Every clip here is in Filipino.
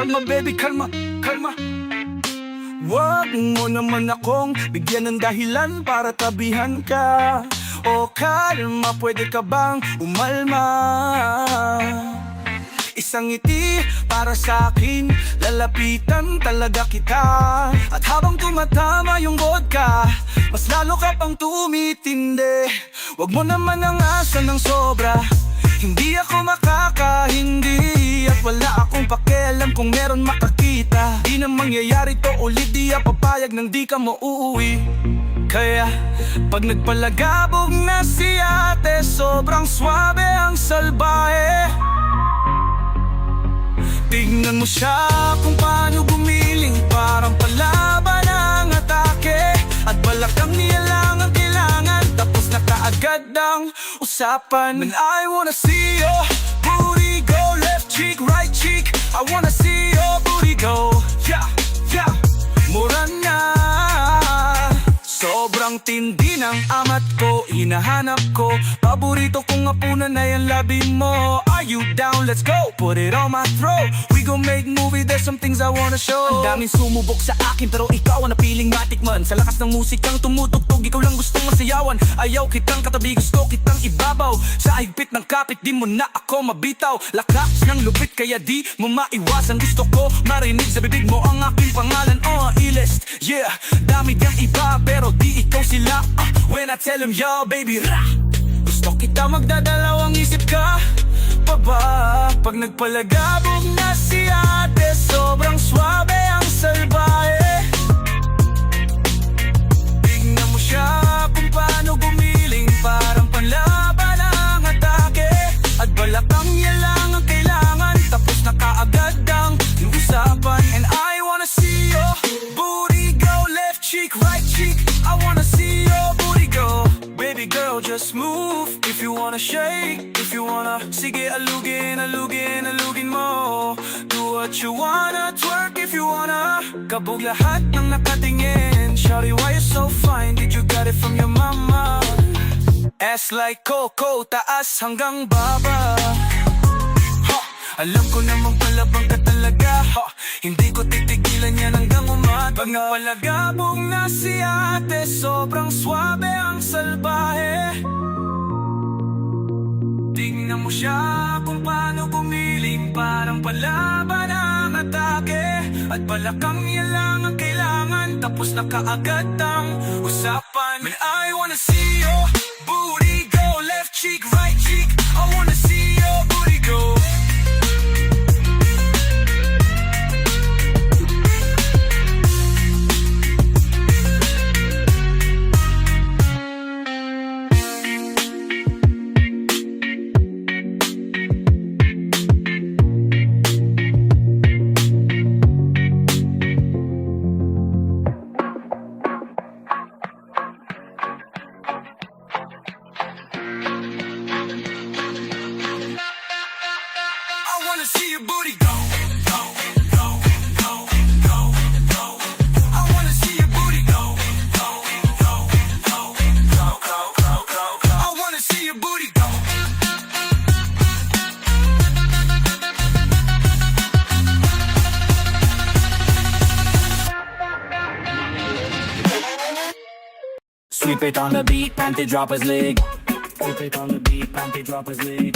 kalma baby, kalma, kalma. Wag mo naman akong bigyan ng dahilan para tabihan ka. O kalma, pwede ka bang umalma? Isang ngiti para sa akin, lalapitan talaga kita. At habang tumatama yung vodka, mas lalo ka pang tumitindi. Wag mo naman ang asa ng sobra, hindi ako makakahindi. At wala akong pakialam kung meron makakita. Di na mangyayari to ulit, di ako papayag nang di ka mauuwi. Kaya pag nagpalagabog na si ate, sobrang swabe ang salbahe. Tignan mo siya kung paano gumiling, parang palaban ang atake. At balakang niya lang ang kailangan, tapos na kaagad ang usapan. And I wanna see your booty go, left cheek, right cheek. I wanna see your booty go, yeah, yeah. Mura na, sobrang tindi ng amat ko, hinahanap ko. Paborito kong apunan na yung labi mo. Are you down? Let's go! Put it on my throat. We gon' make movie, there's some things I wanna show. Ang daming sumubok sa akin pero ikaw ang napiling matikman. Sa lakas ng musikang tumutugtog, ikaw lang gustong masayawan. Ayaw kitang katabi, gusto kitang ibabaw. Sa higpit ng kapit, di mo na ako mabitaw. Lakas ng lupit kaya di mo maiwasan. Gusto ko marinig sa bibig mo ang aking pangalan. A-list, yeah. Dami diyang iba pero di ikaw sila. When I tell them, yo baby, rah! Gusto kita magdadalawang isip ka pa ba? Pag nagpalagabog na si ate, sobrang swabe ang salbahe. Tignan mo siya kung paano gumiling, parang panlaban ang atake. At balakang niya lang ang kailangan, tapos na kaagad ang usapan. And I wanna see your booty go, left cheek, right cheek. I wanna see your booty go. Baby girl, just move. If you wanna shake, if you wanna, sige alugin, alugin, alugin mo. Do what you wanna, twerk if you wanna. Kabog lahat ng nakatingin. Shawty, why you so fine? Did you got it from your mama? Ass like Coco, taas hanggang baba. Alam ko namang palabang ka talaga, hindi ko titigilan yan hanggang umaga. Pag napalagabog na si ate, sobrang swabe ang salbahe. Tingnan mo siya kung paano gumiling, parang palaban ang atake. At balakang niya lang ang kailangan, tapos na kaagad ang usapan. Man, I wanna see your booty go, left cheek, right cheek. I wanna see your booty go. I wanna see your booty go, go, go, go, go, go. I wanna see your booty go, go, go, go, go, go, go, go, go. I wanna see your booty go. Sweep it on the beat, panty droppers league. Sweep it on the beat, panty droppers league.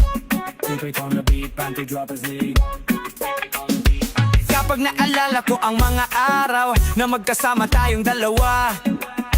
Sweep it on the beat, panty droppers league. Kapag naalala ko ang mga araw na magkasama tayong dalawa,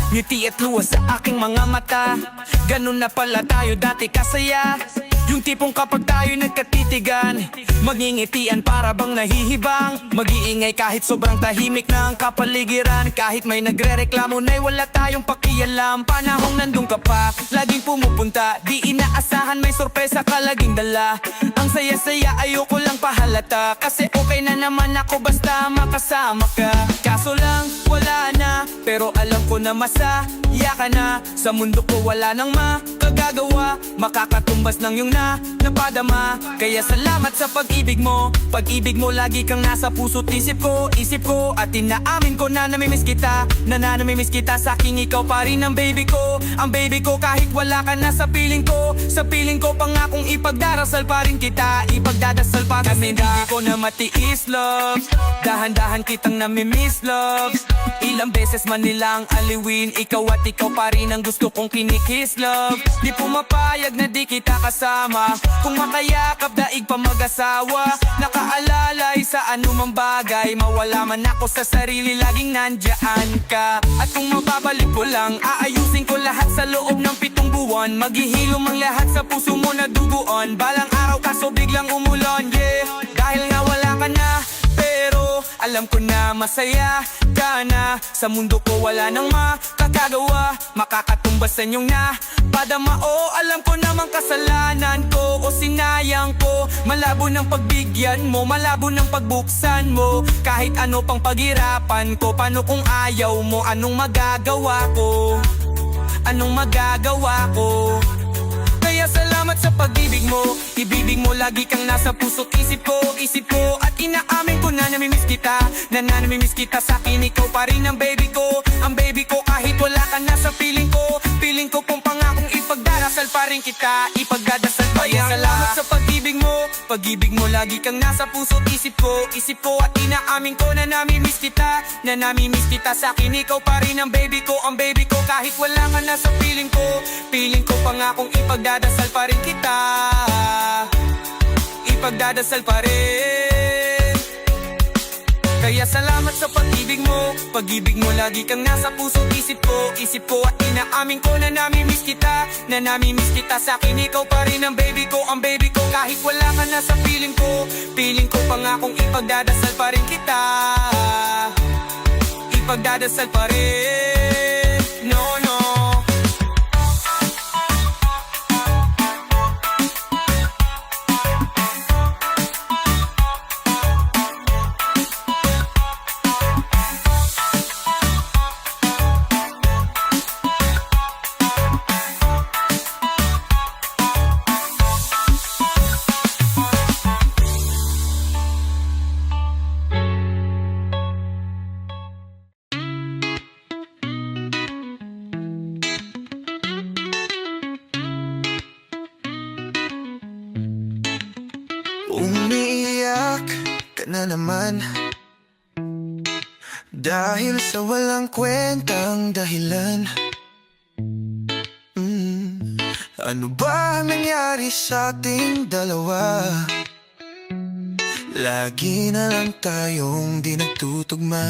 ngiti at luwas sa aking mga mata. Ganun na pala tayo dati kasaya. Yung tipong kapag tayo nagkatitigan, magingitian para bang nahihibang. Mag-iingay kahit sobrang tahimik na ang kapaligiran. Kahit may nagre-reklamo na'y wala tayong pakialam. Panahong nandun ka pa, laging pumupunta. Di inaasahan may sorpresa ka laging dala. Ang saya-saya ayoko lang pahalata, kasi okay na naman ako basta makasama ka. Kaso lang wala na, pero alam ko na masaya ka na. Sa mundo ko wala nang makagagawa, makakatumbas ng iyong napadama. Kaya salamat sa pag-ibig mo. Pag-ibig mo lagi kang nasa puso't isip ko. At inaamin ko na namimiss kita, na namimiss kita. Sa aking ikaw pa rin ang baby ko. Ang baby ko kahit wala ka na sa piling ko. Sa piling ko pangakong ipagdarasal pa rin kita. Ipagdadasal pa kasi hindi ko na matiis love. Dahan-dahan kitang namimiss love. Ilang beses man nilang aliwin, ikaw at ikaw pa rin ang gusto kong kinikiss love. Di pumapayag na di kita kasama. Kung makayakap daig pa mag-asawa. Nakaalalay sa anumang bagay. Mawala man ako sa sarili, laging nandyan ka. At kung mababalik ko lang, aayusin ko lahat sa loob ng 7 buwan. Maghihilom ang lahat sa puso mo na duguan. Balang araw kaso biglang umulon, yeah. Dahil nga wala ka na, pero alam ko na masaya ka na. Sa mundo ko wala nang makakagawa, makakatumbas sa inyong napadama. O alam ko namang kasalanan ko o sinayang ko. Malabo ng pagbigyan mo, malabo ng pagbuksan mo. Kahit ano pang paghirapan ko, paano kung ayaw mo? Anong magagawa ko? Anong magagawa ko? Kaya salamat sa pag-ibig mo. Ibibig mo lagi kang nasa puso't isip ko. At inaamin ko na namimiss kita, na namimiss kita. Sa akin ikaw pa rin ang baby ko. Ang baby ko kahit wala ka na sa piling ko. Piling ko kung pangakong ipagdarasal pa rin kita. Ipagdadasal pa rin. Salamat sa pag-ibig mo. Pag-ibig mo lagi kang nasa puso't isip ko. At inaamin ko na namimiss kita, na namimiss kita. Sa akin ikaw pa rin ang baby ko. Ang baby ko kahit wala ka na sa piling ko. Piling ko pangakong ipagdadasal pa rin kita. Ipagdadasal pa rin. Kaya salamat sa pag-ibig mo. Pag-ibig mo lagi kang nasa puso't isip ko. At inaamin ko na namimiss kita, na namimiss kita. Sa akin ikaw pa rin ang baby ko. Ang baby ko kahit wala ka na sa piling ko. Piling ko pangakong ipagdadasal pa rin kita. Ipagdadasal pa rin. No, no. Umiiyak ka na naman dahil sa walang kwentang dahilan. Ano ba nangyari sa ating dalawa? Lagi na lang tayong di nagtutugma.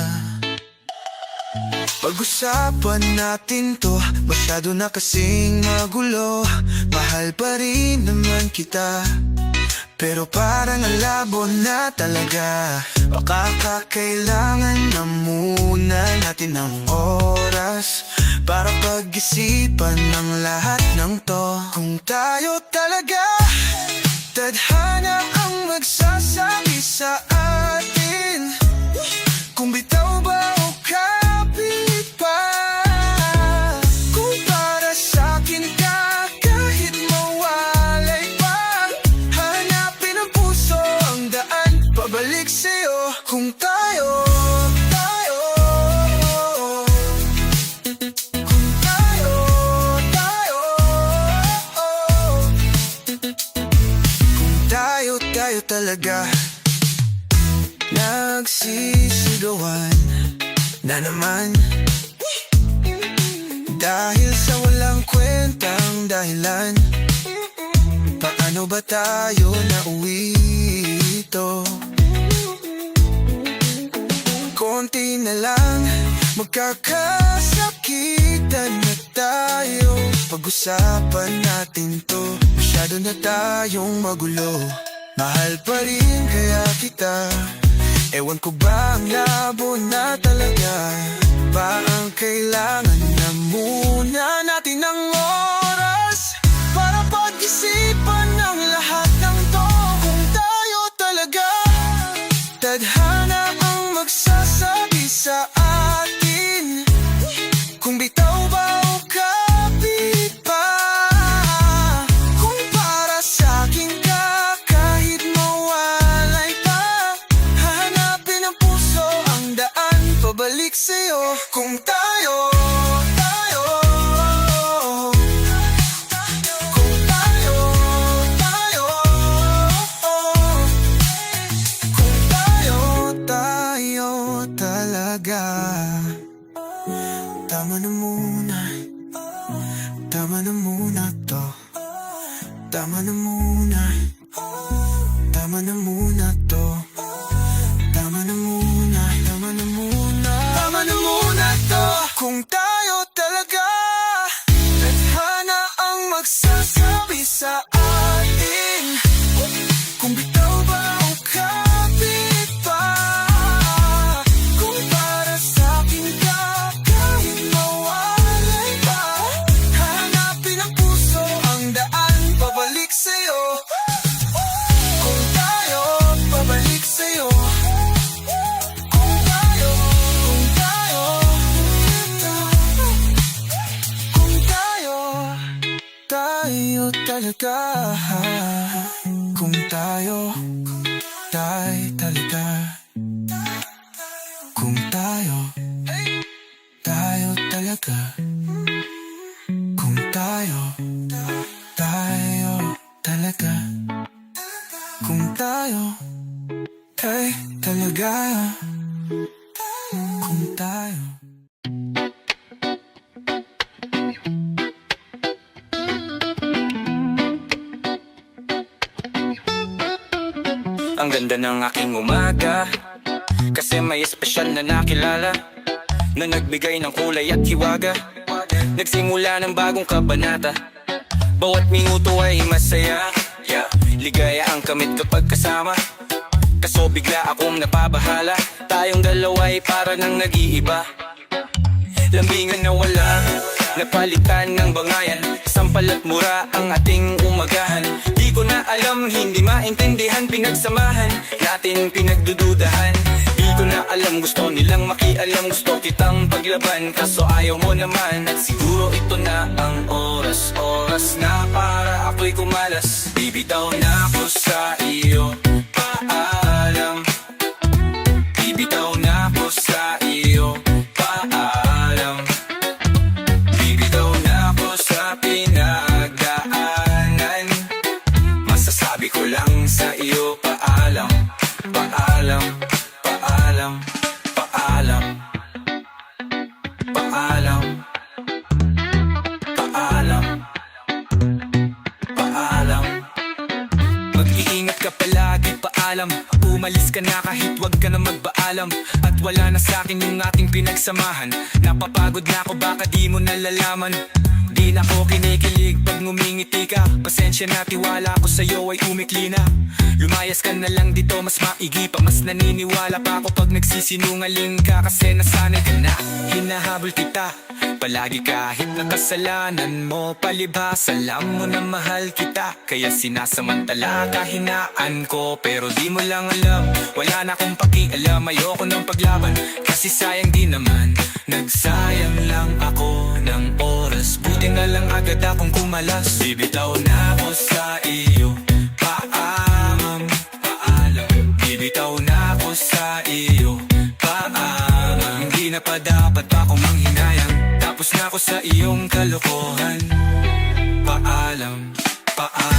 Pag-usapan natin to, masyado na kasing magulo. Mahal pa rin naman kita, pero parang ang labo na talaga. Baka kakailangan na muna natin ng oras para pag-isipan ng lahat ng to. Kung tayo talaga, tadhana ang magsasabi sa atin. Kung bitaw ba o kapit pa. Kung para sa'kin ka kahit mawalay pa. Hanapin ang puso ang daan pabalik sa'yo. Kung tayo talaga nagsisigawan na naman dahil sa walang kwentang dahilan. Paano ba tayo nauwi ito? Konti na lang magkakasakitan na tayo. Pag-usapan natin to, masyado na tayong magulo. Mahal pa rin kaya kita. Ewan ko ba ang labo na talaga. Ba ang kailangan na muna natin ng oras para pag-isipan ng lahat ng to. Kung tayo talaga, tadhana ang magsasabi sa atin. Kung bitaw ba o kapit pa. Kung para sa'kin Tama na muna to. Tama na muna. Tama na muna to. Tama na muna. Tama na muna. Tama na muna to. Kung tayo talaga tadhana ang magsasabi sa atin, kung bitaw ba o kapit pa, kung para sa'kin ka kahit mawalay pa, hanapin ang puso ang daan pabalik sa'yo. Kung tayo pabalik sa'yo. Kung tayo talaga. Kung tayo talaga. Kung tayo talaga. Kung tayo talaga. Kung tayo talaga. Kung tayo. Ang ganda ng aking umaga, kasi may espesyal na nakilala, na nagbigay ng kulay at hiwaga. Nagsimula ng bagong kabanata, bawat minuto ay masaya. Ligaya ang kamit kapag kasama, kaso bigla akong napabahala. Tayong dalawa ay para nang nag-iiba. Lambingan na wala, napalitan ng bangayan, sampal at mura ang ating umagahan. Di ko na alam, hindi maintindihan, pinagsamahan natin, pinagdududahan. Di ko na alam, gusto nilang makialam, gusto kitang paglaban, kaso ayaw mo naman. At siguro ito na ang oras na para ako'y kumalas. Bibitaw na ako sa iyo, paalam. Bibitaw na ako sa iyo, paalam. Bibitaw na ako sa pinagdaanan. Masasabi ko lang sa iyo, paalam. Paalam, paalam, paalam. Paalam, paalam, paalam. Mag-iingat ka palagi, paalam. Umalis ka na kahit wag ka na magpaalam. At wala na sa'kin yung ating pinagsamahan. Napapagod na ako, baka di mo nalalaman. Di na ako kinikilig pag ngumingiti ka. Pasensya na, tiwala ko sa'yo ay umikli na. Lumayas ka na lang dito, mas maigi pa. Mas naniniwala pa ako pag nagsisinungaling ka, kasi nasanay ka na. Hinahabol kita palagi kahit nakasalanan mo. Palibhas, alam mo na mahal kita, kaya sinasamantala kahinaan ko. Pero di mo lang alam, wala na akong pakialam. Ayoko ng paglaban, kasi sayang din naman. Nagsayang lang ako ng oras, buti na lang agad akong kumalas. Bibitaw na ako sa iyo, paalam, paalam. Bibitaw na ako sa iyo, paalam. Hindi na pa dapat pa akong manghinayang, tapos na ako sa iyong kalokohan. Paalam, paalam.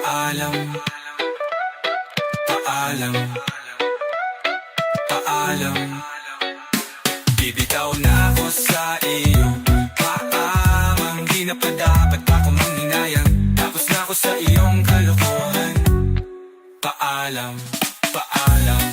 Paalam, paalam, paalam. Bibitaw na ako sa iyo, paalam. Di na pa dapat pa akong manghinayang, tapos na ako sa iyong kalokohan. Paalam, paalam.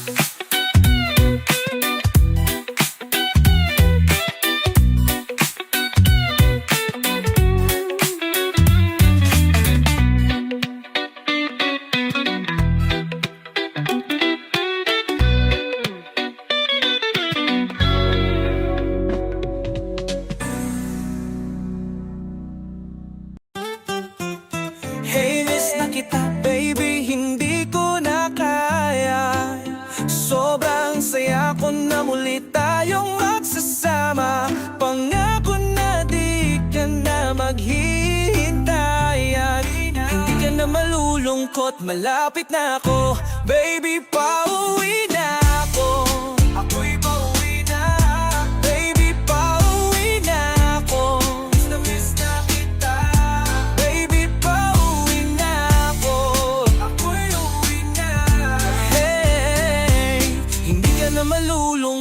Hey, miss na kita, baby, hindi ko na kaya. Sobrang saya ko na muli tayong magsasama. Pangako na di ka na maghihintayan. Hindi ka na malulungkot, malapit na ako. Baby, pauwi na ako. Ako'y pauwi na. Baby, pauwi na ako. Miss na kita. Baby, pauwi na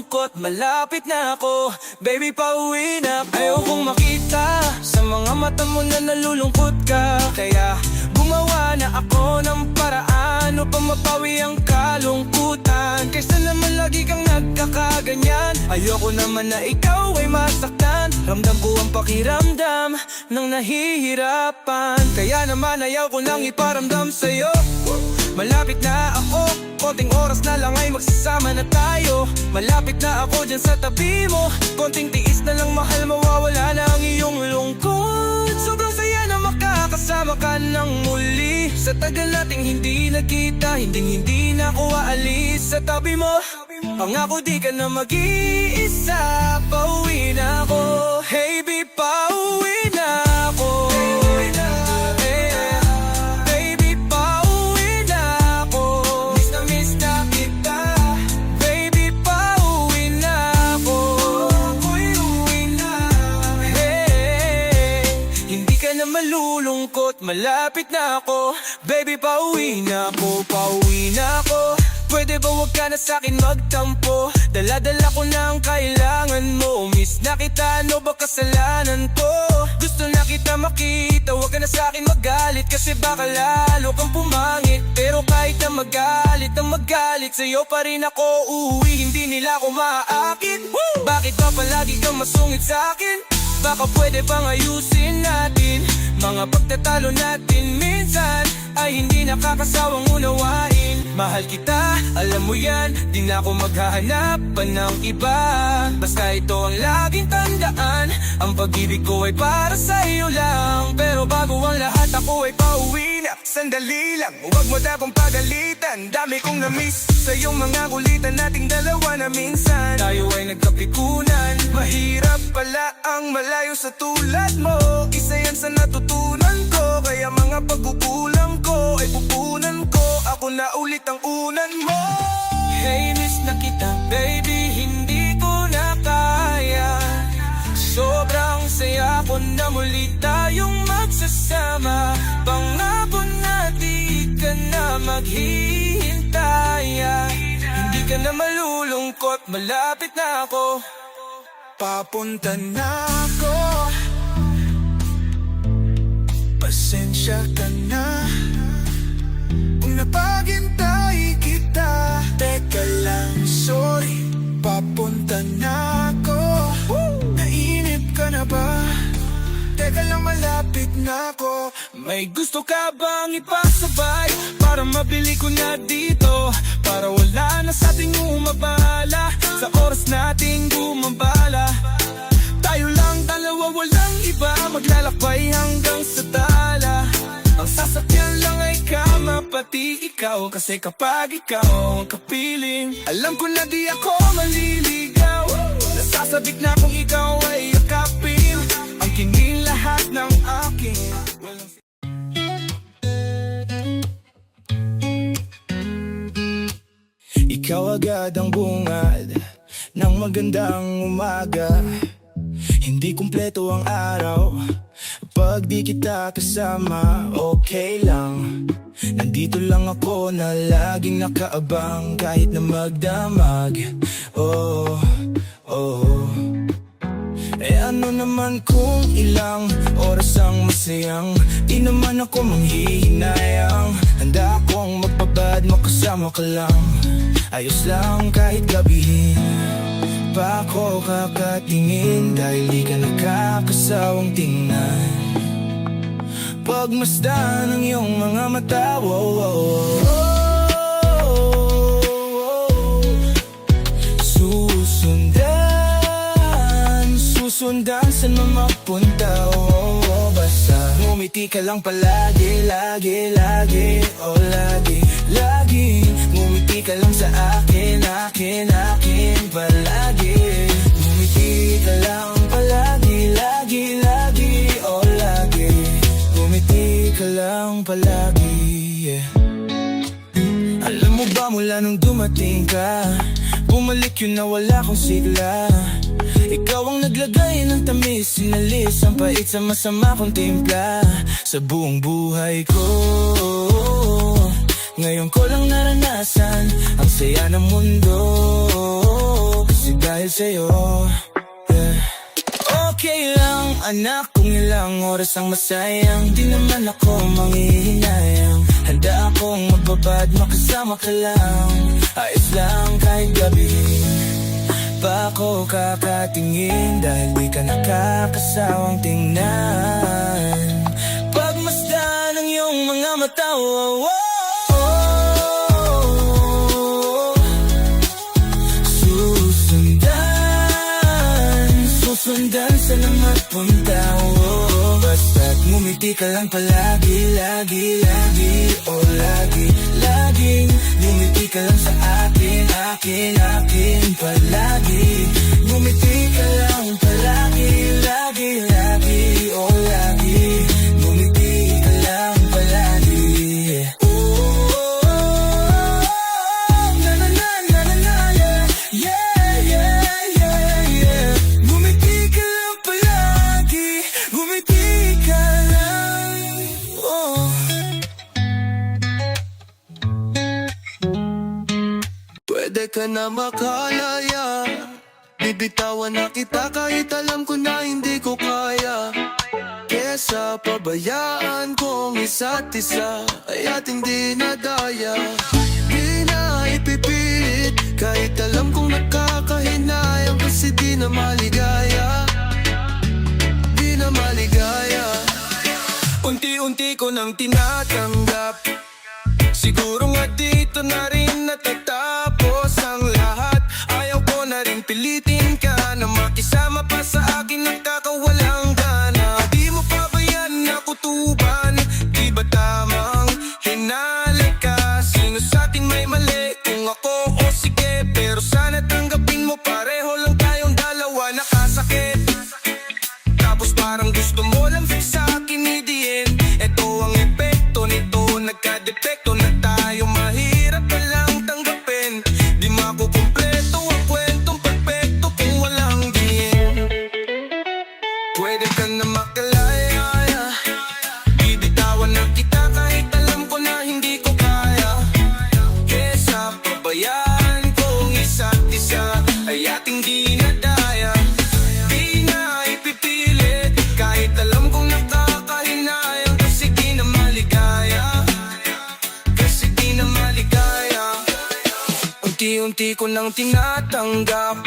malulungkot, malapit na ako. Baby, pauwi na ako. Ayokong makita sa mga mata mo na nalulungkot ka. Kaya gumawa na ako ng paraan upang mapawi ang kalungkutan. Kaysa naman lagi kang nagkakaganyan, ayoko naman na ikaw ay masaktan. Ramdam ko ang pakiramdam ng nahihirapan. Kaya naman ayaw ko nang iparamdam sa'yo. Malapit na ako, konting oras na lang ay magsasama na tayo. Malapit na ako dyan sa tabi mo, konting tiis na lang mahal, mawawala na ang iyong lungkot. Sobrang saya na makakasama ka ng muli. Sa tagal nating hindi nagkita, hindi na ako aalis sa tabi mo. Pangako di ka na mag-iisa, pauwi na ako. Hey babe, pauwi na ako. Baby, pauwi na ako. Miss na kita. Baby, pauwi na ako. Ako'y uwi na. Hey, hindi ka na malulungkot, malapit na ako. Baby, pauwi na ako, pauwi na ako. Pwede ba wag ka na sa'kin magtampo? Dala-dala ko na ang kailangan mo. Miss na kita, ano ba kasalanan ko? Gusto na kita makita, wag ka na sa'kin magalit. Kasi baka lalo kang pumangit. Pero kahit na magalit sa'yo pa rin ako uuwi, hindi nila ako maaakit. Bakit ba palagi kang masungit sa'kin? Baka pwede bang ayusin natin? Mga pagtatalo natin minsan ay hindi nakakasawang unawain. Mahal kita, alam mo yan, di na ako maghahanap pa ng iba. Basta ito ang laging tandaan, ang pag-ibig ko ay para sa iyo lang. Pero bago ang lahat ako ay pauwi na. Sandali lang, huwag mo na pang pagalitan. Dami kong na-miss sa iyong mga kulitan nating dalawa na minsan. Tayo ay nagkapikunan, mahirap pala ang malayo sa tulad mo. Isa yan sa natutunan ko, kaya mga pagkukulang ko ay pupunan ko. Ako na ulit ang unan mo. Hey, miss na kita, baby, hindi ko na kaya. Sobrang saya ko na muli tayong magsasama. Pangako na di ka na maghihintay. Hindi ka na malulungkot, malapit na ako. Papunta na ako. Pasensya ka na kung napaghintay kita. Teka lang, sorry, papunta na ako. Nainip ka na ba? Teka lang, malapit na ako. May gusto ka bang ipasabay para mabili ko na dito? Para wala na sa ating umabala, sa oras nating gumambala. Tayo lang dalawa, walang iba, maglalakbay hanggang sa tala. Ang sasakyan lang ay kama, pati ikaw. Kasi kapag ikaw ang kapiling, alam ko na di ako maliligaw. Nasasabik na kung ikaw ay yakapin, ang kinin lahat ng akin. Ikaw agad ang bungad ng magandang umaga. Hindi kumpleto ang araw pag di kita kasama. Okay lang, nandito lang ako na laging nakaabang kahit na magdamag. Oh, oh. Eh ano naman kung ilang oras ang masayang, di naman ako manghihinayang. Handa akong magpabad, makasama ka lang. Ayos lang kahit gabihin pa ako kakatingin, dahil di ka nakakasawang tingnan. Pagmasdan ng iyong mga mata, wow, wow, wow. Susundan saan man mapunta, oh, oh. Basta ngumiti ka lang palagi, lagi, lagi, oh, lagi, lagi. Ngumiti ka lang sa akin, akin, akin, palagi. Ngumiti ka lang palagi, lagi, lagi, oh, lagi. Ngumiti ka lang palagi, yeah. Alam mo ba mula nung dumating ka, bumalik yun na wala kong sigla. Ikaw ang naglagay ng tamis, sinalis ang pait sa masama kong timpla. Sa buong buhay ko, ngayon ko lang naranasan ang saya ng mundo. Kasi dahil sa'yo, yeah. Okay lang anak kung ilang oras ang masayang, di naman ako manghihinayang. Handa akong magbabad, makasama ka lang. Ayos lang kahit gabi pa ako kakatingin, dahil di ka nakakasawang tingnan. Pagmasdan ang iyong mga mata, oh, oh. Susundan sa lahat punta, oh. Basta't ngumiti ka lang palagi, lagi, lagi, oh lagi, laging ngumiti ka lang sa akin, akin, akin, palagi. Ngumiti ka lang palagi, lagi, lagi, oh lagi, ngumiti ka lang palagi. Na na na na na na, yeah, yeah, yeah, yeah, yeah. Ngumiti ka lang palagi, ngumiti ka lang, oh. Pwede ka na makalaya, bibitawan na kita kahit alam ko na hindi ko kaya. Kesa pabayaan kong isa't isa ay ating dinadaya. Di na ipipilit kahit alam kong nakakahinayang, kasi di na maligaya, di na maligaya. Unti-unti ko nang tinatanggap, siguro nga dito na rin natatapos ang lahat. Ayaw ko na rin pilitin ka na makisama pa sa akin, nakakawalang gana. Di mo pa ba yan nakutuban? Di ba tamang hinalik ka? Sino sa'tin may mali? Kung ako o sige, pero sana tanggapin mo pareho lang tayong dalawa nakasakit. Tapos parang gusto mo lang fix sa akin i-diin. Ito ang epekto nito, nagka-depekto na tayo, mahirap pa lang tanggapin. Di makukumpleto ang kwentong perfecto kung walang diin. Pwede ka na makalaya, bibitawan na kita kahit alam ko na hindi ko kaya. Kesa pabayaan kong isa't isa ay ating dinadaya. Di na ipipilit kahit alam kong nakakahinayang, kasi di na maligaya, kasi di na maligaya. Unti-unti ko nang tinatanggap,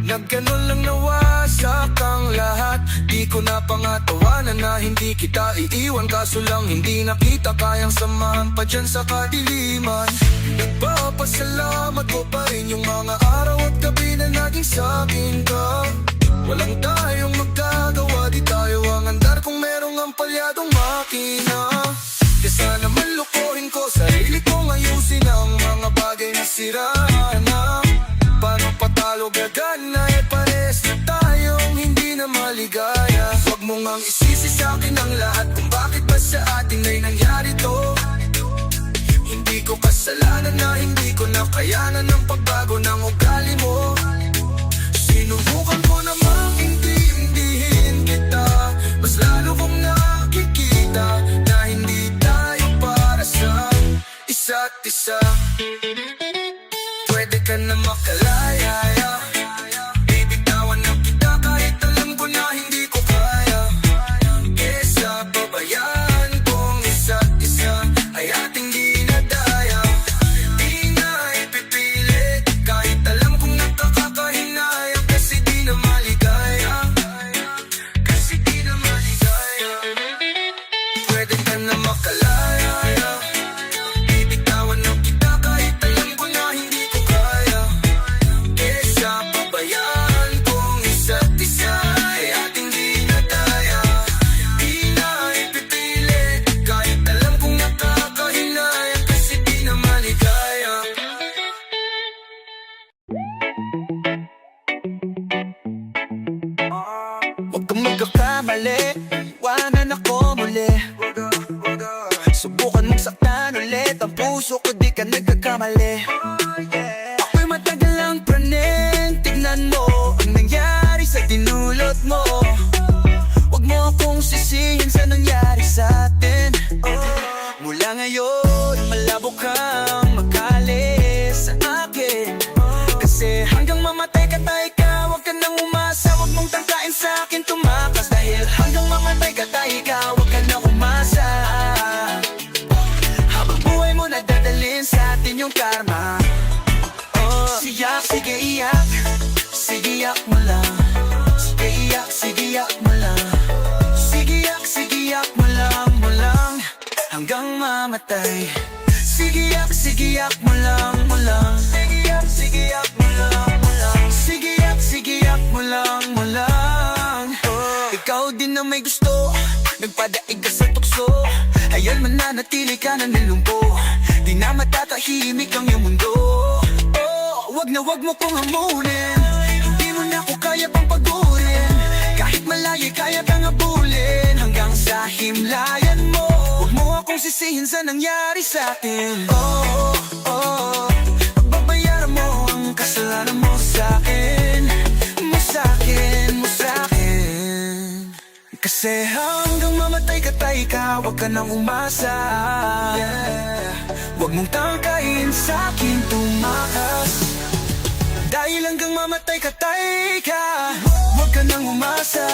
nagganon lang nawasak ang lahat. Di ko na pangatawanan na hindi kita iiwan, kaso lang hindi nakita kayang samahan pa dyan sa kadiliman. Nagpapasalamat ko pa rin yung mga araw at gabi na naging sa'kin ka. Walang tayong magagawa, di tayo ang andar kung merong ang palyadong makina. Kesa naman lukuhin ko sarili kong ayusin ang mga bagay na siraan na. Paano patalo gagana, eh pares na tayong hindi na maligaya. Huwag mo ngang isisi sa'kin ang lahat kung bakit ba sa atin ay nangyari to. Hindi ko kasalanan na hindi ko nakayanan ng pagbago ng ugali mo. Sinubukan ko namang intindihin kita, mas lalo kong nakikita na hindi tayo para sa isa't isa. Pwede ka na makalaya, bibitawan na kita kahit alam ko na hindi ko kaya. Kesa pabayaan kong isa't isa ay ating dinadaya. Di na ipipilit kahit alam kong nakakahinayang, kasi di na maligaya, kasi di na maligaya. Pwede ka na makalaya, bibitawan na kita kahit alam ko na hindi ko kaya. Kesa pabayaan kong isa't isa ay ating dinadaya. Di na ipipilit kahit alam kong nakakahinayang, kasi di na maligaya. Huwag kang magkakamali, iwanan ako muli. Subukan mong saktan ulit ang puso ko, di ka nagkakamali. Ako'y matagal lang praning, tignan mo ang nangyari sa dinulot mo. Huwag mo akong sisihin sa nangyari sa atin. Mula ngayon, malabo kang makalis sa akin, kasi hanggang mamatay ka tayo ka. yung karma. Siyak, sige iyak, sige iyak mo lang. Sige iyak, sige iyak mo lang. Sige iyak, sige iyak mo lang, mo lang, hanggang mamatay. Sige iyak mo lang, mo lang. Sige iyak mo lang, mo lang. Sige iyak mo lang, mo lang. Ikaw din na may gusto, nagpadaig ka sa tukso. Hayal mananatili ka na nilumpo, di na matatahimik ang iyong mundo. Wag na wag mo kong hamunin, hindi mo na ako kaya pang pagurin. Kahit malayo kaya kang abulin, hanggang sa himlayan mo. Huwag mo akong sisihin sa nangyari sa atin. Pagbabayaran mo ang kasalanan mo sa akin, mo sa akin, mo sa akin. Kasi hanggang mamatay ka tayo ka, huwag ka nang umasa. Huwag mong tangkain sa akin tumakas. Dahil hanggang mamatay ka tayo ka, huwag ka nang umasa.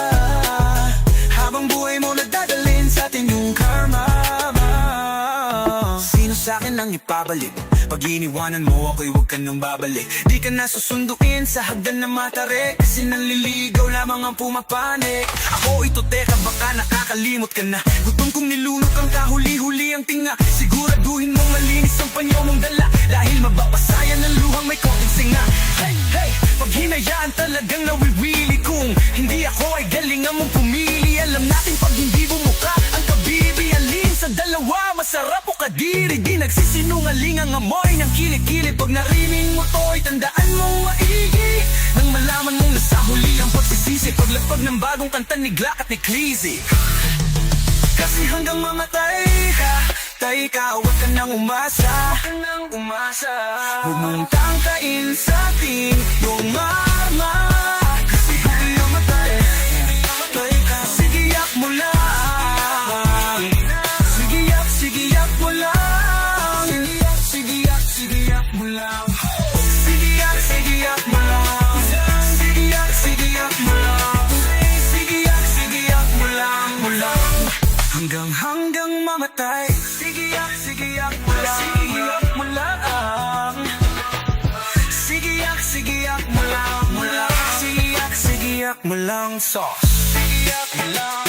Habang buhay mo nadadalhin sa atin yung karma. Sino sa akin ang ipabalik? Pag iniwanan mo ako'y huwag ka nang babalik. Di ka na susunduin sa hagdan na matarik, kasi nanliligaw lamang ang pumapanik. Ako ito teka, baka nakakalimot ka na. Gutom kong nilunok ang kahuli-huli ang tinga. Siguraduhin mong malinis ang panyo mong dala, dahil mababasayan ng luhang may konting singa. Hey, hey, pag hinayaan talagang nawiwili, kung hindi ako ay galingan mong pumili. Alam natin pag hindi bumuka ang kabibialin sa dalawa, masarap o kadiri. Di nagsisinungaling ang amoy ng kilikili. Pag narinig mo to'y tandaan mong maigi, nang malaman mong nasa huli ang pagsisisi. Paglapag ng bagong kanta ni Glock at ni Clizzy. Kasi hanggang mamatay ka, tayo ka, huwag ka nang umasa. Huwag mong tangkain sa atin yung marma. Kasi hanggang mamatay, tayo ka, sige iyak mo lang. Sige iyak mo lang. Sige iyak mo lang. Sige iyak mo lang. Sige iyak mo lang. Sige iyak mo lang, mo lang. Hanggang mamatay. Sige iyak mo lang. Sige iyak mo lang. Sige iyak mo lang, mo lang. Sige iyak mo lang, sauce. Sige iyak mo lang.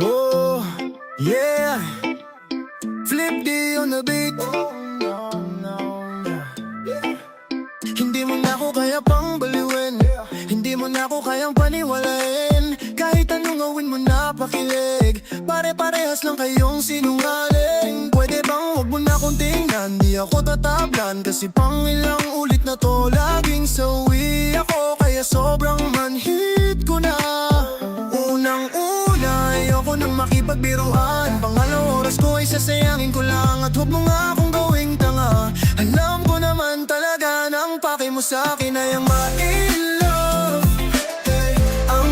Oh, yeah. Flip D on the beat. Hindi mo na ako kaya pang baliwin, hindi mo na ako kayang paniwalain. Kahit anong gawin mo na pakilig, pare-parehas lang kayong sinungaling. Pwede bang wag mo na akong tingnan, di ako tatablan. Kasi pang ilang ulit na to, laging sawi ako, kaya sobrang manhit ko na. Unang-una, ayoko nang makipagbiruan. Pangalawang oras ko ay sasayangin ko lang, at huwag mo nga akong gawing tanga. Alam ko naman talaga nang pake mo sa akin ay ang ma-in-love. Hey, ang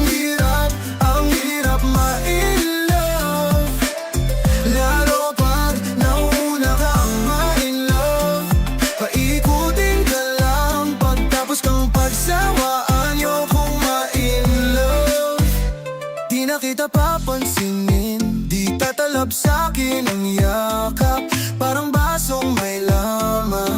hirap ma-in-love. Lalo pag nauna kang ma-in-love. Paikutin ka lang, pagtapos kang pagsawaan, ayokong ma-in-love. Di na kita papansinin, di tatalab sa'kin ang yakap. Parang basong may laman,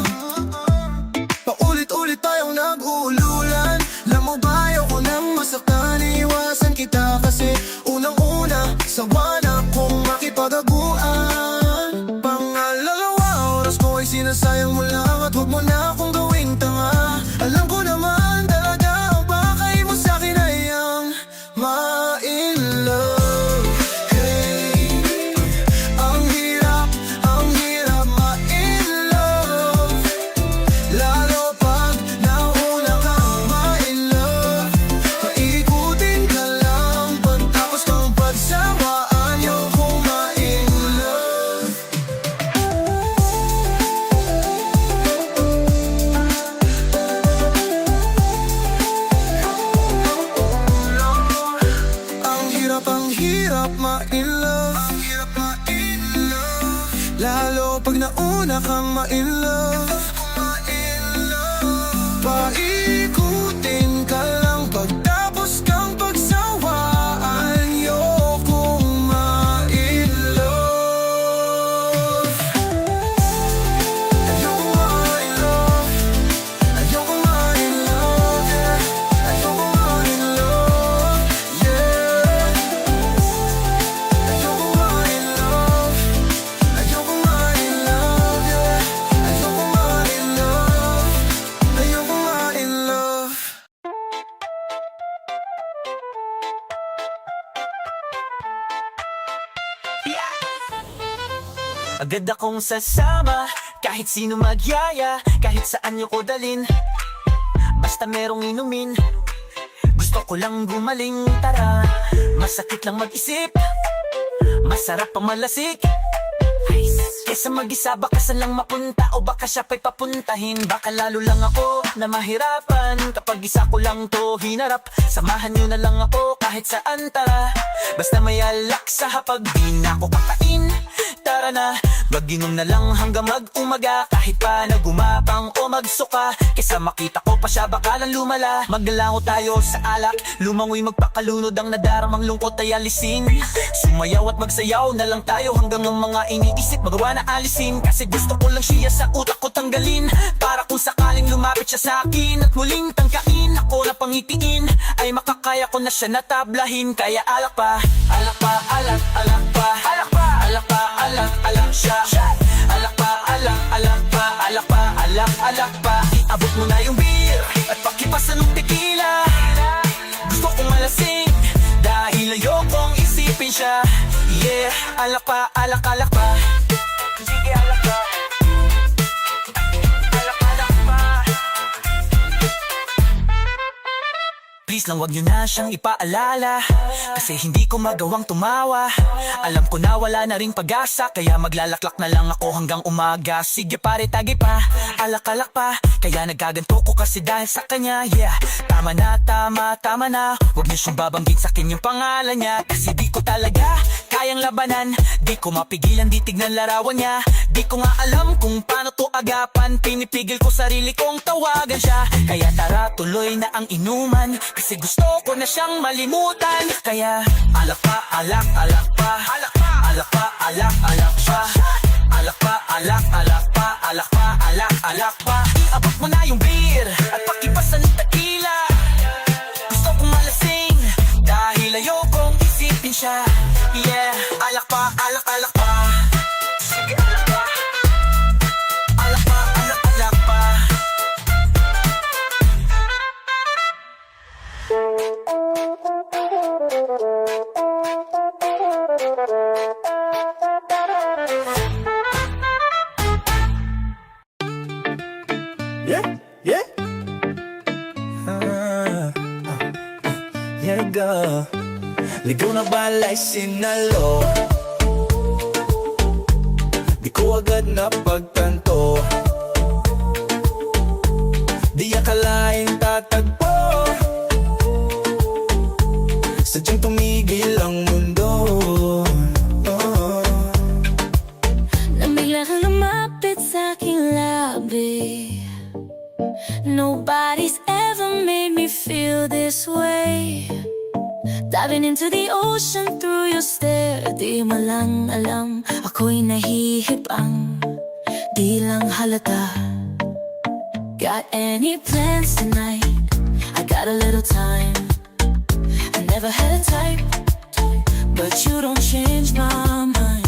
paulit-ulit tayong nag-uululan. Alam mo ba, ayoko nang masaktan, iiwasan kita. Kasi unang-una, sawa na kong makipag-aguan. Pangalawa, oras ko ay sinasayang mo lang, at huwag mo na akong gawing tanga. Alam ko naman talaga, ang pakay mo sa'kin ay ang ma-in-love. Lalo pag nauna kang ma-in-love. paikutin ka lang pagtapos kang pagsawaan. Ayokong ma-in-love. Ayokong ma-in-love. Ayokong ma-in-love, yeah. Ayokong ma-in-love, yeah. Ayokong ma-in-love. Ayokong ma-in-love, yeah. Ayokong ma-in-love. Ayokong ma-in-love. Agad akong sasama, kahit sino magyaya, kahit saan niyo ko dalin. Basta merong inumin, gusto ko lang gumaling. Tara, masakit lang mag-isip, masarap pa malasik. Kesa mag-isa, baka saan lang mapunta, o baka siya pa'y papuntahin. Baka lalo lang ako na mahirapan kapag isa ko lang to hinarap. Samahan nyo na lang ako kahit saan, tara. Basta may alak sa hapag, di na ako kakain. Tara na, mag-inom na lang hanggang mag-umaga. Kahit pa na gumapang o magsuka, kesa makita ko pa siya bakalan lumala. Maglalango tayo sa alak, lumangoy magpakalunod. Ang nadaramang lungkot ay alisin. Sumayaw at magsayaw na lang tayo hanggang ang mga iniisip magawa na alisin. Kasi gusto ko lang siya sa utak ko tanggalin, para kung sakaling lumapit siya sa akin at muling tangkain, ako na pangitiin, ay makakaya ko na siya natablahin. Kaya alak pa, alak pa, alak, alak pa, alak pa, alak pa, alak, alak siya. Alak pa, alak, alak pa, alak pa, alak, alak pa. Iabot mo na yung beer at pakipasan ng tequila. Gusto kong malasing dahil ayokong isipin siya. Yeah, alak pa, alak, alak pa. Sige, alak pa. Alak, alak pa. Please lang wag nyo na siyang ipaalala, kasi hindi ko magawang tumawa. Alam ko na wala na ring pag-asa, kaya maglalaklak na lang ako hanggang umaga. Sige pare, tagi pa, alak-alak pa. Kaya nagkaganto ko kasi dahil sa kanya. Yeah, tama na, tama, tama na. Huwag niyo siyang babanggit sa akin yung pangalan niya, kasi di ko talaga kayang labanan. Di ko mapigilan, di tignan larawan niya. Di ko nga alam kung paano to agapan. Pinipigil ko sarili kong tawagan siya. Kaya tara, tuloy na ang inuman, kasi gusto ko na siyang malimutan. Kaya alak pa, alak, alak pa. Alak pa, alak pa, alak, alak pa. Alak pa, alak, alak pa. Alak pa, alak, alak pa. Iabot mo na yung beer at pakipasan ng tequila. Gusto kong malasing dahil ayokong isipin siya. Yeah, alak pa, alak, alak pa. Sige, alak pa. Alak pa, alak, alak pa. Yeah, yeah. Yeah, go. Ligaw na balay sinalo, di ko agad napagtanto. Di akalaing tatagpo, sadyang tumigil ang mundo. Nang bigla kang lumapit sa aking labi, nobody's ever made me feel this way. Diving into the ocean through your stare, di mo lang alam, ako'y nahihibang, di lang halata. Got any plans tonight? I got a little time. I never had a type, but you don't change my mind.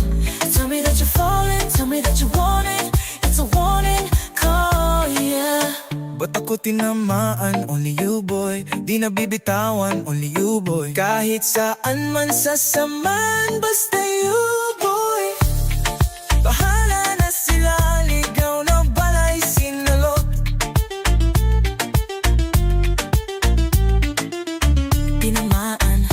Tell me that you're falling, tell me that you want it. It's a warning call, yeah. Ba't ako tinamaan? Only you boy. Di na bibitawan, only you boy. Kahit saan man sasaman, basta you boy. Bahala na sila, ligaw na balay sinalot. Tinamaan,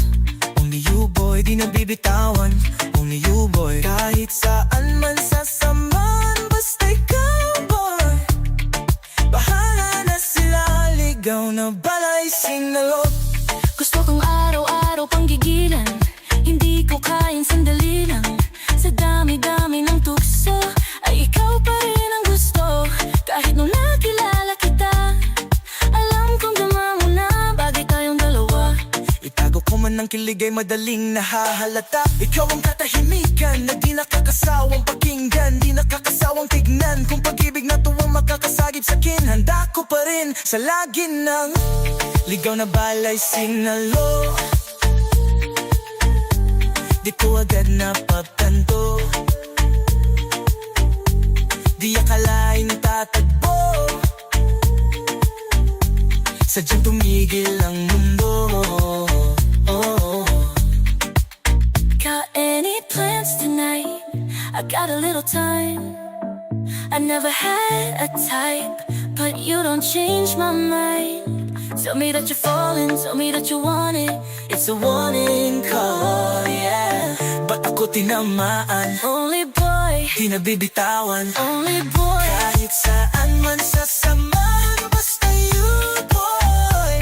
only you boy. Di na bibitawan, only you boy. Kahit saan man sasaman, basta ikaw boy. Bahala na sila, ligaw na balay sinalot. Gusto kong araw-araw pang gigilan, hindi ko kain sandali lang. Sa dami-dami ng tukso, ay ikaw pa rin ang gusto. Kahit nung nakilala kita, kilig ay madaling nahahalata. Ikaw ang katahimikan na di nakakasawang pakinggan, di nakakasawang tignan. Kung pag-ibig na tuwang makakasagip sa'kin, handa ko pa rin sa lagi ng ligaw na balay sinalo. Di ko agad napagtanto, di akalain tatagpo, sadyang tumigil ang mundo. Got any plans tonight? I got a little time. I never had a type, but you don't change my mind. Tell me that you're falling, tell me that you want it. It's a warning call, yeah. Ba't ako tinamaan? Only boy, Di nabibitawan. only boy. Kahit saan man sasamahan, basta you, boy.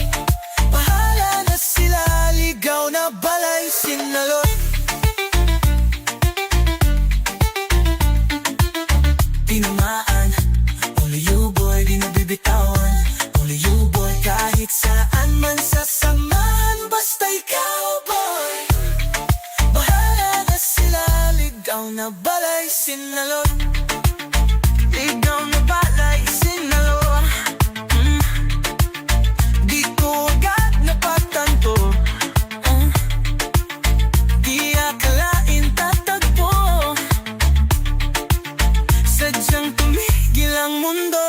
Bahala na sila, ligaw na balay sinalo. Tinamaan, only you, boy. Di nabibitawan, only you, boy. Kahit saan man sasamahan, basta ikaw, boy. Bahala na sila, ligaw na balay sinalo. Ligaw na balay sinalo. Di ko agad napagtanto, di akalain tatagpo, sadyang tumigil ang mundo.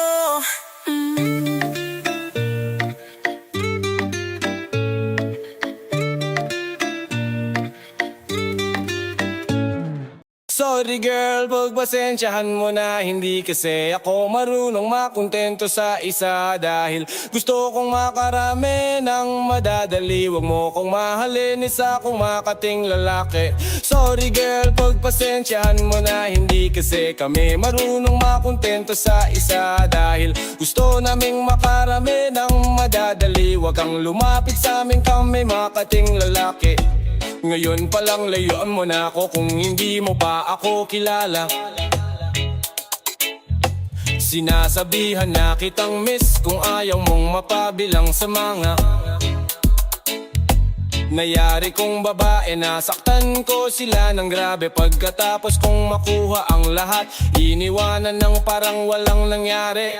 Sorry girl, pagpasensyahan mo na. Hindi kasi ako marunong makontento sa isa. Dahil gusto kong makarami ng madadali. Huwag mo kong mahalin, isa kong makating lalaki. Sorry girl, pagpasensyahan mo na. Hindi kasi kami marunong makontento sa isa. Dahil gusto naming makarami ng madadali. Huwag kang lumapit sa amin, kami makating lalaki. Ngayon palang layuan mo na ako kung hindi mo pa ako kilala. Sinasabihan na kitang miss kung ayaw mong mapabilang sa mga nayari kong babae. Nasaktan ko sila ng grabe, pagkatapos kong makuha ang lahat, iniwanan ng parang walang nangyari.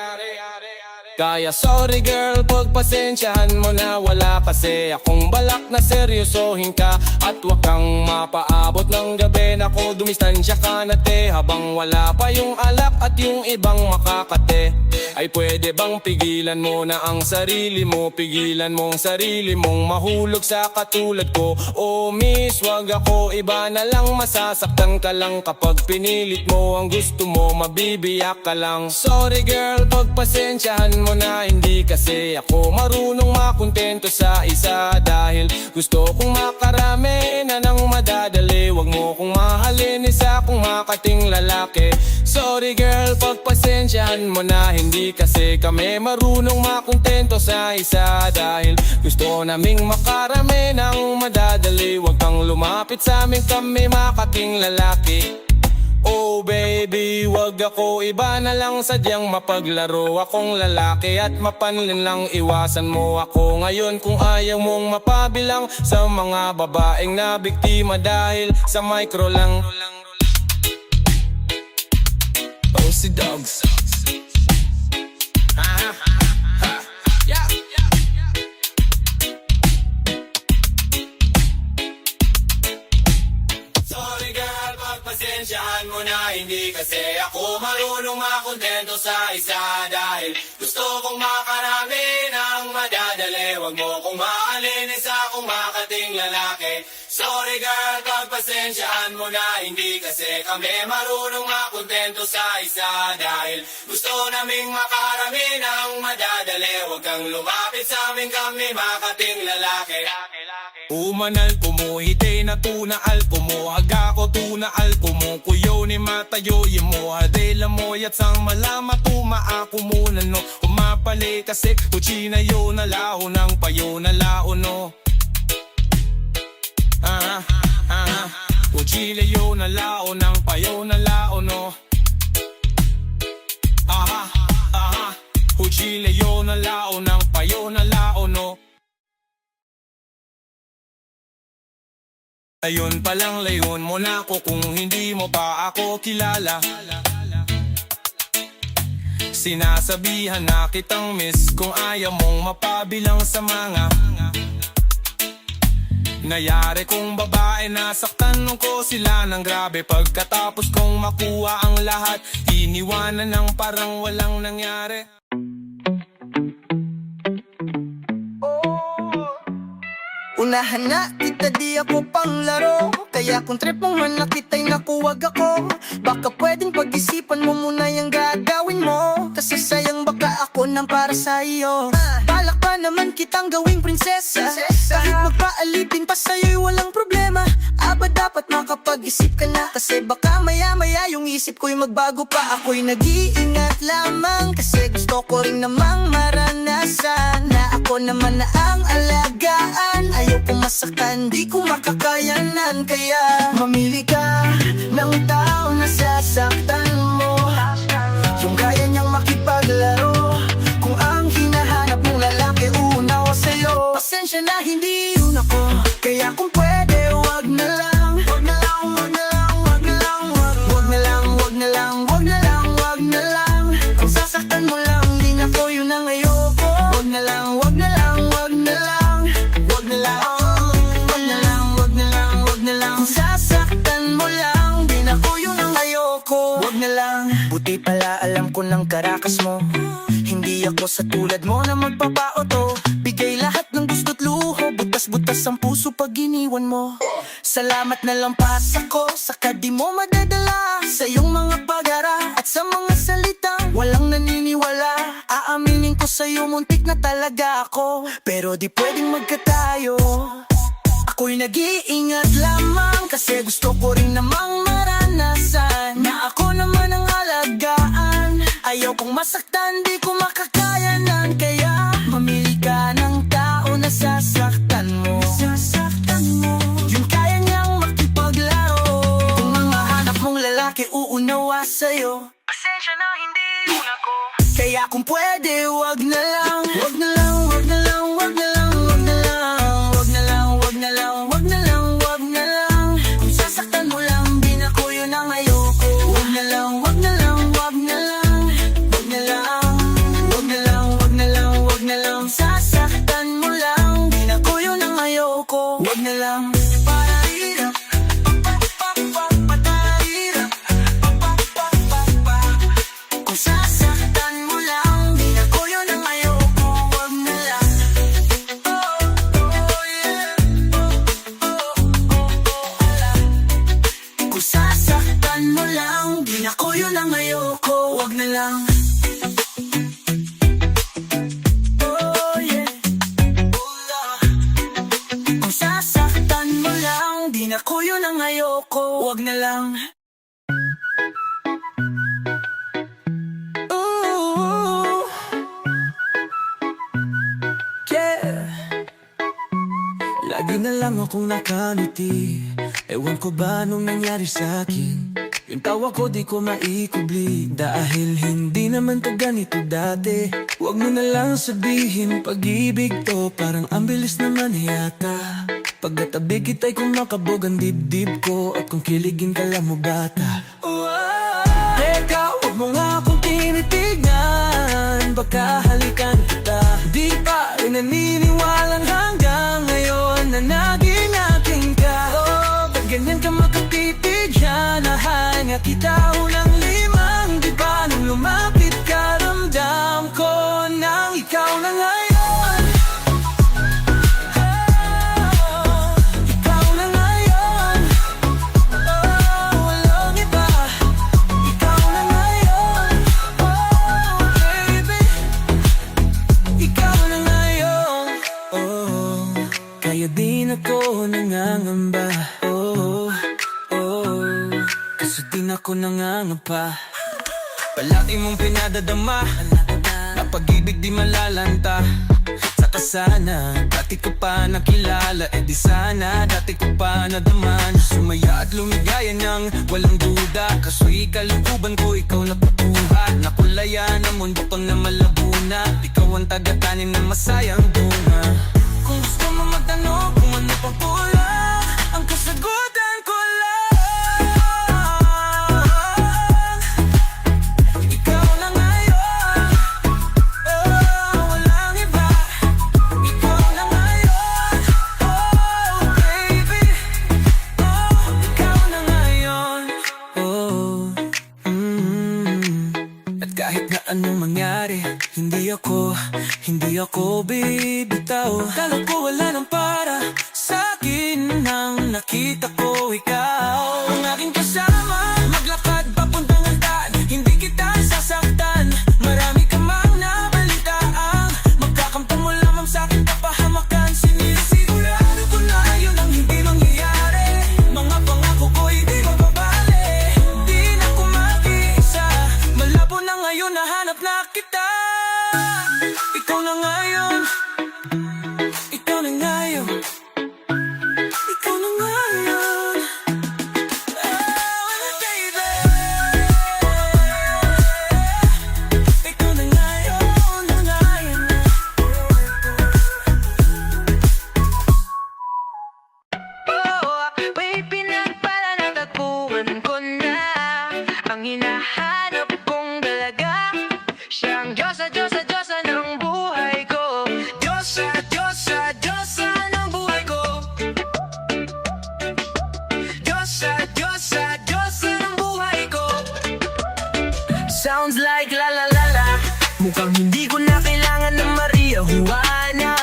Kaya sorry girl, pagpasensyahan mo na. Wala kasi akong balak na seryosohin ka, at wag kang mapaabot ng gabi. Nako, dumistansya ka na te, habang wala pa yung alak at yung ibang makakate. Ay pwede bang pigilan mo na ang sarili mo? Pigilan mo ang sarili mong mahulog sa katulad ko. Oh miss, wag ako, iba na lang. Masasaktan ka lang kapag pinilit mo ang gusto mo, mabibiyak ka lang. Sorry girl, pagpasensyahan mo na. Hindi kasi ako marunong makontento sa isa. Dahil gusto kong makarami na ng madadali. Huwag mo kong mahalin, isa kong makating lalaki. Sorry girl, pagpasensyahan mo na. Hindi kasi kami marunong makontento sa isa. Dahil gusto naming makarami ng madadali. Huwag kang lumapit sa amin, kami makating lalaki. Oh baby, wag ako, iba na lang. Sadyang mapaglaro akong lalaki at mapanlin lang. Iwasan mo ako ngayon kung ayaw mong mapabilang sa mga babaeng na biktima dahil sa micro lang. Oh si Dogs. Yeah. Sorry girl, pagpasensyahan mo na. Hindi kasi ako marunong makontento sa isa. Dahil gusto kong makarami ng madadali. Huwag mo kong mahalin, isa kong makating lalaki. Sorry girl, pagpasensyahan mo na. Hindi kasi kami marunong makontento sa isa. Dahil gusto naming makarami ng madadali. Huwag kang lumapit sa amin, kami makating lalaki. Umanal pumuhite na tuna alpumo. Haga ko tuna alpumo. Kuyo ni matayo mo. Hadela mo yat sang malama tuma ako muna no. Umapali kasi kuchina yo na lao ng payo na lao no. Uchile yo na lao ng payo na lao no. Uchile yo na lao ng payo na lao no. Ayun palang layon mo na ako kung hindi mo pa ako kilala. Sinasabihan na kitang miss kung ayaw mong mapabilang sa mga nayari kong babae. Nasaktan ko sila ng grabe pagkatapos kong makuha ang lahat. Iniwanan ng parang walang nangyari. Unahan na kita, di ako panglaro. Kaya kung trip mo man na kita'y nakuwag ako, baka pwedeng pag-isipan mo muna yung gagawin mo. Kasi sayang baka ako nang para sa iyo. Balak pa naman kitang gawing prinsesa, kahit magpaalipin pa sa'yo'y walang problema. Aba dapat makapag-isip ka na, kasi baka maya-maya yung isip ko'y magbago pa. Ako'y nag-iingat lamang, kasi gusto ko rin namang maranasan na ako naman na ang alagaan. Ayaw kong masaktan, di ko makakayanan. Kaya mamili ka ng tao na sasaktan mo, yung kaya niyang makipaglaro. Kung ang hinahanap mong lalaki unawa sa'yo, pasensya na hindi yun ako. Kaya kung pwede, wag na lang. Wag na lang, wag na lang, wag na lang, wag na lang, wag na lang, wag na lang, wag na lang. Kung sasaktan mo lang, di na ko yun ang ayoko. Wag na lang, wag na lang, wag na lang, wag na lang, wag na lang, wag na lang, wag na lang. Kung sasaktan mo lang, di na ko yun ang ayoko. Wag na lang. Buti pala alam ko ng karakas mo, hindi ako sa tulad mo na magpapaoto. Bigay lahat ng gusto't luho, butas-butas ang puso pag iniwan mo. Salamat na lang pas ako, saka di mo madadala sa iyong mga pag-ara at sa mga salitang walang naniniwala. Aaminin ko sa'yo, muntik na talaga ako, pero di pwedeng magkatayo. Ako'y nag-iingat lamang, kasi gusto ko rin namang maranasan na ako naman ang alagaan. Ayaw kong masaktan, di ko makakayanan. Kaya mamili ka ng tao na sasaktan mo, yung kaya niyang makipaglaro. Kung ang mahanap mong lalaki uunawa sa'yo, pasensya na hindi yun ako. Kaya kung pwede, wag na lang. Wag na lang, wag na lang, wag na lang, wag na lang, wag na lang, wag na lang, wag na lang, wag na lang. Kung sasaktan mo lang, di na ko yun ang ayoko. Wag na lang, wag na lang, wag na lang, wag na lang, wag na lang, wag na lang, wag na lang. Sasaktan mo lang, di na ko yun ang ayoko. Wag na lang. Parahirap, patarahirap, kung sasaktan mo lang, di na ko yun ang ayoko. Wag na lang. Oh, yeah. Kung sasaktan mo lang, di na ko yun ang ayoko. Wag na lang. Oh, yeah. Kung sasaktan mo lang, di na ko yun ang ayoko. Wag na lang. Ooh, yeah. Lagi na lang akong nakangiti, ewan ko ba nung nangyari sa'kin. Yung tawa ko di ko maikubli, dahil hindi naman to ganito dati. Huwag mo na lang sabihin pag-ibig to, parang ang bilis naman yata. Pagkatabi kita'y kumakabog ang dibdib ko, at kung kiligin ka lang mo bata. Teka, huwag mo nga akong tinitignan, baka halikan kita. Di pa rin naniniwalang hanggang ngayon na naging akin ka. Oh, ba't ganyan ka makatipid dyan? Nahal nga kita unang limang, di ba nung lumapit ka, ramdam ko nang ikaw na ngayon. Ikaw na ngayon. Oh, walang iba. Ikaw na ngayon. Oh, baby. Ikaw na ngayon. Oh, kaya din ako nangangamba. Oh, kaso din ako nangangapa. Palagi mong pinadadama na pag-ibig di malalanta. Saka sana dati ko pa nakilala, di sana dati ko pa nadaman. Sumaya at lumigaya niyang walang duda, kaso'y kalukuban ko ikaw na patuha. Nakulayan ang mundo ko na malabuna, ikaw ang tagatanim ng masayang bunga. Kung gusto mo magtanong kung ano pang kulang, ang kasagutan ko lang. Ikaw na ngayon, oh, walang iba. Ikaw na ngayon, oh, baby. Oh, ikaw na ngayon, oh. At kahit na anong mangyari, hindi ako bibitaw. Kala ko wala nang para sa akin nang nakita ko ikaw. Ang aking kasama, maglakad papuntang hagdan, hindi kita sasaktan. Marami ka mang nabalitaan, magkakamtan mo lamang sa aking kapahamakan. Sinisigurado ko na yun ang hindi mangyayari. Mga pangako ko hindi mababali. Di na ko mag-iisa, malabo na ngayon nahanap na kita. Ikaw na ngayon, ikaw na ngayon, ikaw na ngayon, oh, baby. Ikaw na ngayon, na ngayon. May pinagpala na tagpuan ko na ang hinahanap kong dalaga. Siyang Diyosa, Diyosa, Diyosa ng buhay ko. Diyosa, Diyosa, Diyosa ng buhay ko. Diyosa, Diyosa, Diyosa ng buhay ko. Sounds like la la la la. Mukhang hindi ko na kailangan ng Maria Juana.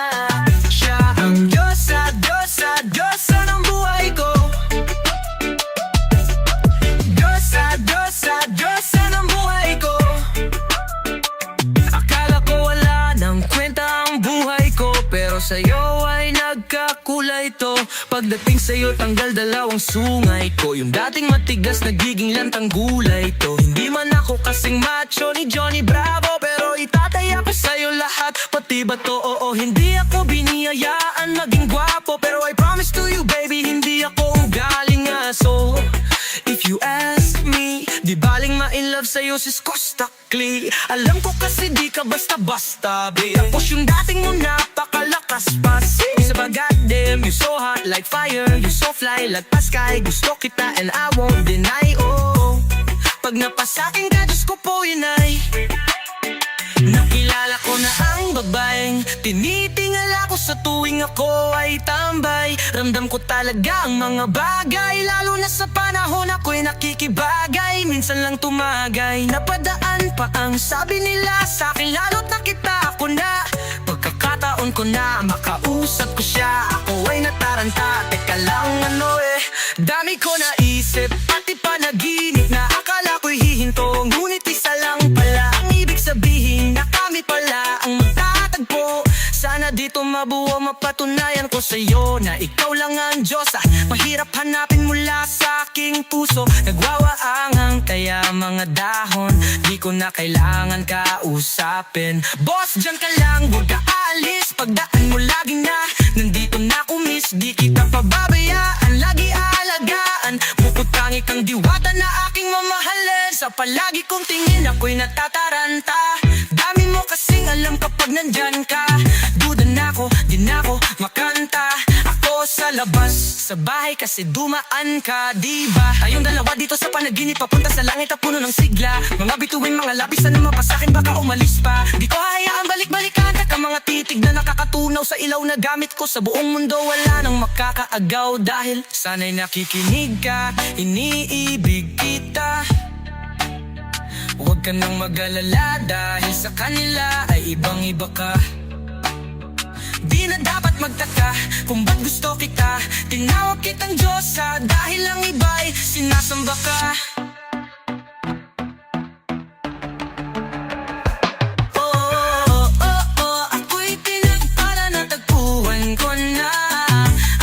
Siya ang Diyosa, Diyosa, Diyosa ng buhay ko. Diyosa, Diyosa, Diyosa ng buhay ko. Akala ko wala nang kwenta ang buhay ko, pero sa'yo ay nagkakulay to. Pagdating sa'yo tanggal dalawang sungay ko. Yung dating matigas nagiging lantang gulay to. Hindi man ako kasing macho ni Johnny Bravo, pero itataya ko sa'yo lahat, pati ba to? Oo, hindi ako biniyayaan maging gwapo, pero I promise to you baby, hindi ako galing aso. If you ask me, di baling ma-in-love sa'yo sis Costakli. Alam ko kasi di ka basta-basta, babe. Tapos yung dating mo napakalakas pa. Sa goddamn, you so hot like fire, you so fly like the sky. Gusto kita and I won't deny, oh. Pag napasakin ka, Diyos ko po yun ay nakilala ko na ang babaeng tinitingala ko sa tuwing ako ay tambay. Ramdam ko talaga ang mga bagay, lalo na sa panahon ako'y nakikibagay. Minsan lang tumagay, napadaan pa ang sabi nila sa akin, lalo't nakita ako na pagkakataon ko na makausap ko siya. Ako ay nataranta, teka lang dami ko naisip, pati panaginip na akala ko'y hihinto, ngunit isa lang pala ang ibig sabihin na kami pala ang magtatagpo. Sana dito mabuo, mapatunayan ko sa'yo na ikaw lang ang Diyosa. Mahirap hanapin mula sa aking puso, nagwawaangang kaya mga dahon, di ko na kailangan kausapin. Boss, dyan ka lang, huwag ka alis. Pagdaan mo lagi na, nandito na kumis. Di kita pababayaan, lagi aalagaan. Bukod tangi kang diwata na aking mamahalin. Sa palagi kong tingin ako'y natataranta. Dami mo kasing alam kapag nandyan ka. Duda na ako, di na ako makanta. Ako sa labas, sa bahay kasi dumaan ka, diba? Tayong dalawa dito sa panaginip, papunta sa langit at puno ng sigla. Mga bituin, mga labis na mapasakin, baka umalis pa. Di ko hayaan balik-balikan ka, mga titig na nakakatunaw sa ilaw na gamit ko. Sa buong mundo wala nang makakaagaw, dahil sana'y nakikinig ka, iniibig kita. Huwag ka nang mag-alala, dahil sa kanila ay ibang-iba ka. Di na dapat magtaka kung ba't gusto kita. Tinawag kitang Diyosa dahil ang iba'y sinasamba ka. Ako'y pinagpala na tagpuan ko na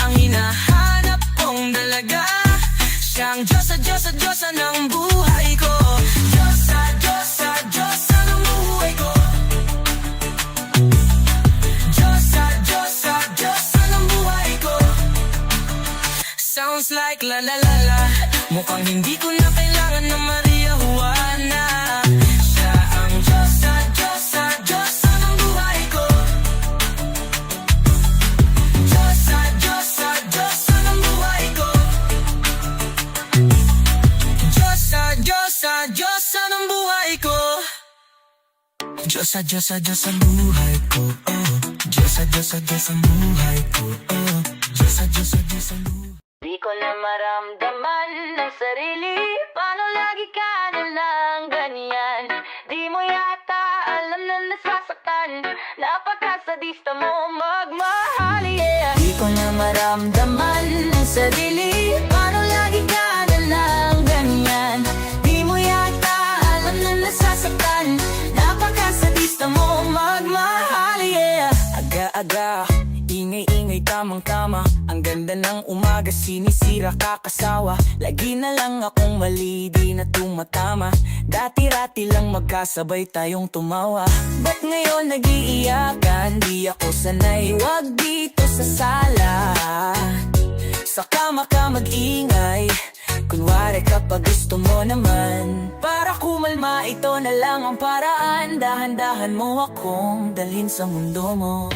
ang hinahanap kong dalaga. Siyang Diyosa, Diyosa, Diyosa ng buhay ko. Diyosa, Diyosa, Diyosa ng buhay ko. Diyosa, Diyosa, Diyosa ng buhay ko. Sounds like la la la la. Mukhang hindi ko na kailangan ng Maria Juana. Siya ang Diyosa, Diyosa, Diyosa ng buhay ko. Diyosa, Diyosa, Diyosa ng buhay ko. Diyos sa buhay ko, oh. Diyos sa buhay ko, oh. Diyos sa buhay. Di ko na maramdaman ng sarili. Paano lagi ka na lang ganyan? Di mo yata alam na nasasaktan. Napakasadista mo magmahal, yeah. Di ko na maramdaman ng sarili. Paano lagi ka na lang ganyan? Di mo yata alam na nasasaktan. Napakasadista mo magmahal, yeah. Aga-aga, ingay-ingay tamang-tama. Ang ganda ng umaga, sinisira kakasawa. Lagi na lang akong mali, di na tumatama. Dati-rati lang magkasabay tayong tumawa. Ba't ngayon nag-iiyakan? Di ako sanay, wag dito sa sala. Sa kama ka mag-ingay, kunwari kapag gusto mo naman. Para kumalma, ito na lang ang paraan. Dahan-dahan mo akong dalhin sa mundo mo.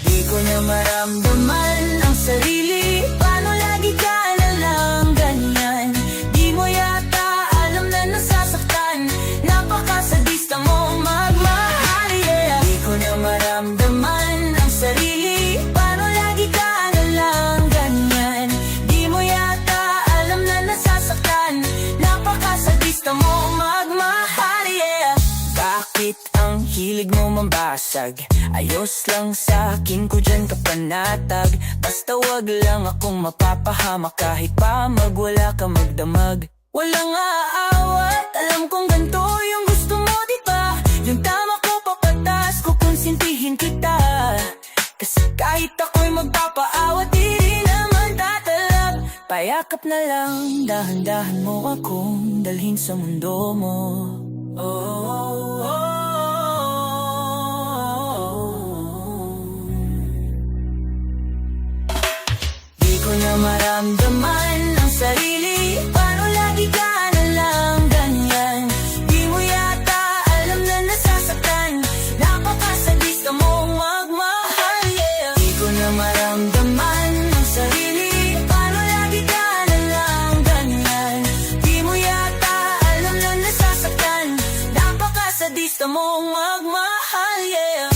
Di ko na maramdaman ang sarili. Paano lagi ka na lang ganyan? Di mo yata alam na nasasaktan. Napakasadista mo magmahal, yeah. Di ko na maramdaman ang sarili. Paano lagi ka na lang ganyan? Di mo yata alam na nasasaktan. Napakasadista mo magmahal, yeah. Bakit ang hilig mo mambasag? Ayos lang sa akin ko dyan ka panatag. Basta wag lang akong mapapahamak. Kahit pa magwala ka magdamag. Walang aawat, alam kong ganito yung gusto mo, diba? Yung tama ko papatas, kukonsintihin kita. Kasi kahit ako'y magpapaawat, di naman tatalab. Payakap na lang, dahan-dahan mo akong dalhin sa mundo mo. Oh, oh, oh. Di ko na maramdaman ang sarili. Paano lagi ka na lang ganyan? Di mo yata alam na nasasaktan. Napakasadista mo magmahal, yeah. Di ko na maramdaman ang sarili. Paano lagi ka na lang ganyan? Di mo yata alam na nasasaktan. Napakasadista mo magmahal, yeah.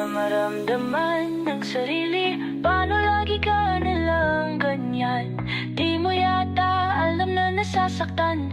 Maramdaman ng sarili. Paano lagi ka na lang ganyan? Di mo yata alam na nasasaktan.